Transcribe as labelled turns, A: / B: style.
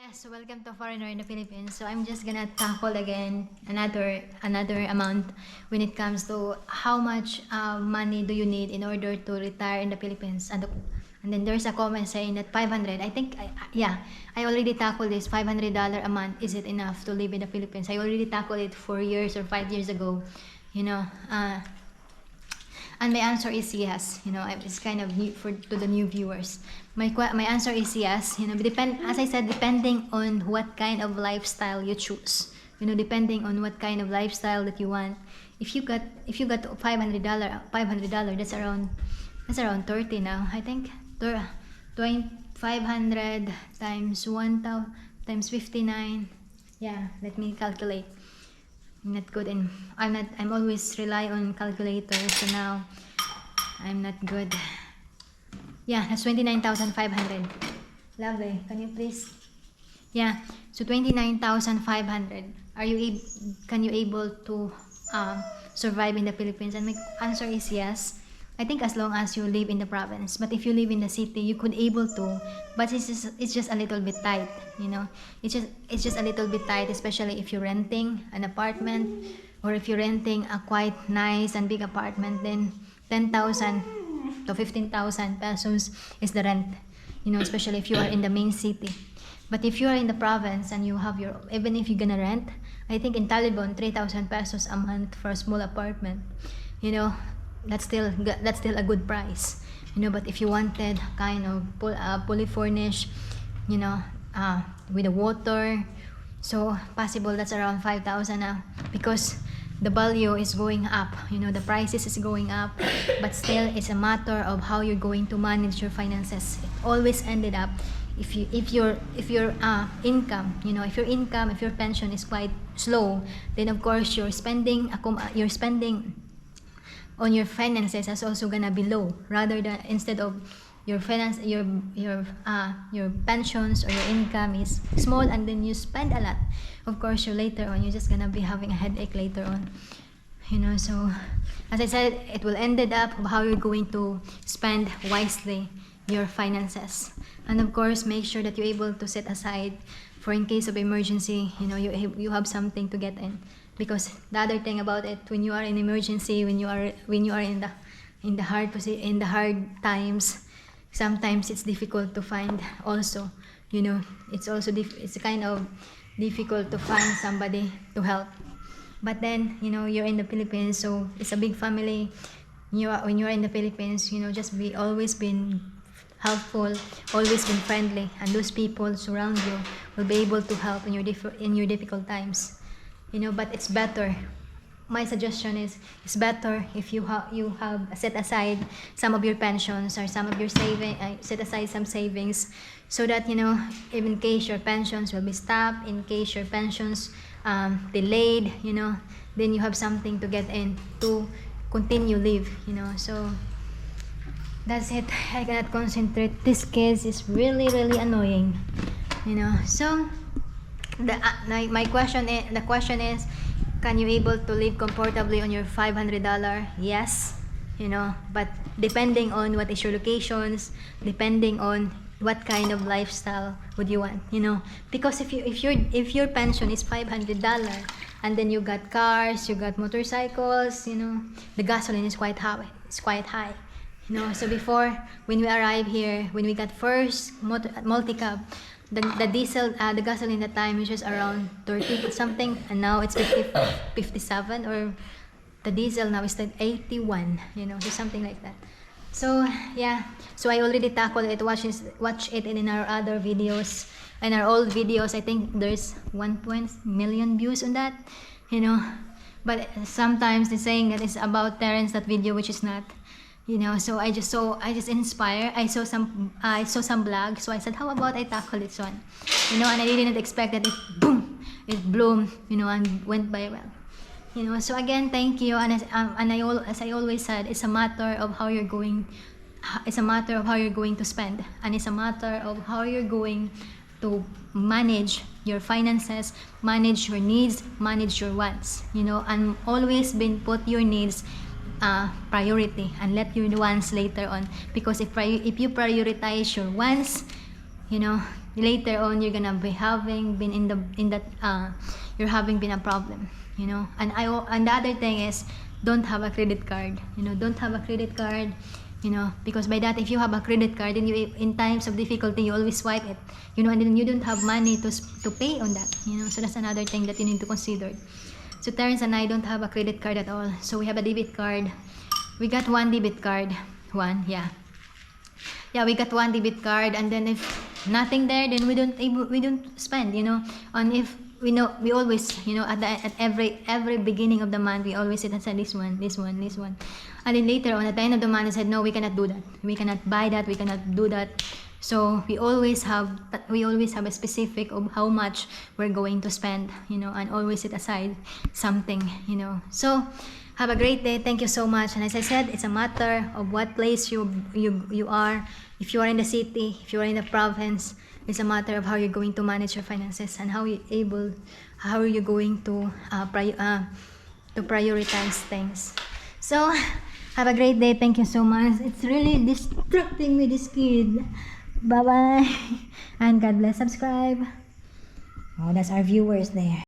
A: Yes, welcome to Foreigner in the Philippines. So I'm just gonna tackle again another amount when it comes to how much money do you need in order to retire in the Philippines. And then there's a comment saying that 500. I think yeah, I already tackled this $500 a month. Is it enough to live in the Philippines? I already tackled it 4 years or 5 years ago. You know, and my answer is yes. It's kind of new to the new viewers. My answer is yes. As I said, depending on what kind of lifestyle you choose. Depending on what kind of lifestyle that you want. If you got $500, that's around 30 now. I think 500 times 1,000 times 59. Yeah, let me calculate. I'm not good in I'm always rely on calculators, so now I'm not good. Yeah, that's 29,500. Lovely. Can you please? Yeah, so 29,500. Can you able to survive in the Philippines? And my answer is yes. I think as long as you live in the province. But if you live in the city, you could able to, but it's just a little bit tight. It's just a little bit tight, especially if you're renting an apartment, or if you're renting a quite nice and big apartment. Then 10,000 to 15,000 pesos is the rent. Especially if you are in the main city. But if you are in the province and you have even if you're gonna rent, I think in Talibon 3,000 pesos a month for a small apartment. That's still a good price. But if you wanted kind of fully furnished, with the water, so possible that's around 5,000 now, because the value is going up. The prices is going up, but still it's a matter of how you're going to manage your finances. It always ended up, if your income, if your pension is quite slow, then of course your spending on your finances is also gonna be low, rather than instead of your pensions or your income is small and then you spend a lot. Of course, later on you're just gonna be having a headache later on. So as I said, it will ended up how you're going to spend wisely your finances. And of course, make sure that you're able to set aside for in case of emergency. You have something to get in. Because the other thing about it, when you are in emergency, when you are in the hard times, sometimes it's difficult to find also. It's kind of difficult to find somebody to help. But then you're in the Philippines, so it's a big family. When you're in the Philippines, just always been helpful, always been friendly, and those people surround you will be able to help in your difficult times. But it's better. My suggestion is, it's better if you have set aside some of your pensions or some of your set aside some savings, so that even in case your pensions will be stopped, in case your pensions delayed, then you have something to get in to continue live. So that's it. I cannot concentrate. This case is really annoying. So the question is, can you able to live comfortably on your $500? Yes. But depending on what is your locations, depending on what kind of lifestyle would you want. Because if your pension is $500, and then you got cars, you got motorcycles, the gasoline is quite high. It's quite high. So before, when we arrived here, when we got first multi-cab, the diesel, the gasoline at the time was just around 30 something, and now it's 57, or the diesel now is 81, so something like that. So yeah, so I already tackled it. Watch it in our other videos, in our old videos. I think there's 1 million views on that, but sometimes they're saying that it's about Terence, that video, which is not. So I just inspired. I saw some blogs, so I said, how about I tackle this one? And I didn't expect that it bloomed, and went viral. So again, thank you. And as I always said, it's a matter of how you're going. It's a matter of how you're going to spend, and it's a matter of how you're going to manage your finances, manage your needs, manage your wants. And always been put your needs priority, and let your wants later on, because if you prioritize your wants, later on you're gonna be having been in that you're having been a problem, you know. And the other thing is, don't have a credit card, you know. Don't have a credit card, you know, because by that, if you have a credit card, then you, in times of difficulty, you always swipe it, you know, and then you don't have money to pay on that, you know. So that's another thing that you need to consider. So Terrence and I don't have a credit card at all, so we have a debit card. We got one debit card, we got one debit card, and then if nothing there, then we don't spend, you know. And if we know, we always, you know, at every beginning of the month, we always set aside this one, and then later on at the end of the month, I said, no, we cannot do that, we cannot buy that, we cannot do that. So we always have a specific of how much we're going to spend, you know, and always set aside something, you know. So have a great day. Thank you so much. And as I said, it's a matter of what place you are. If you are in the city, if you are in the province, it's a matter of how you're going to manage your finances and how are you going to prioritize things. So have a great day. Thank you so much. It's really distracting me, this kid. Bye bye, and God bless. Subscribe. Oh, that's our viewers there.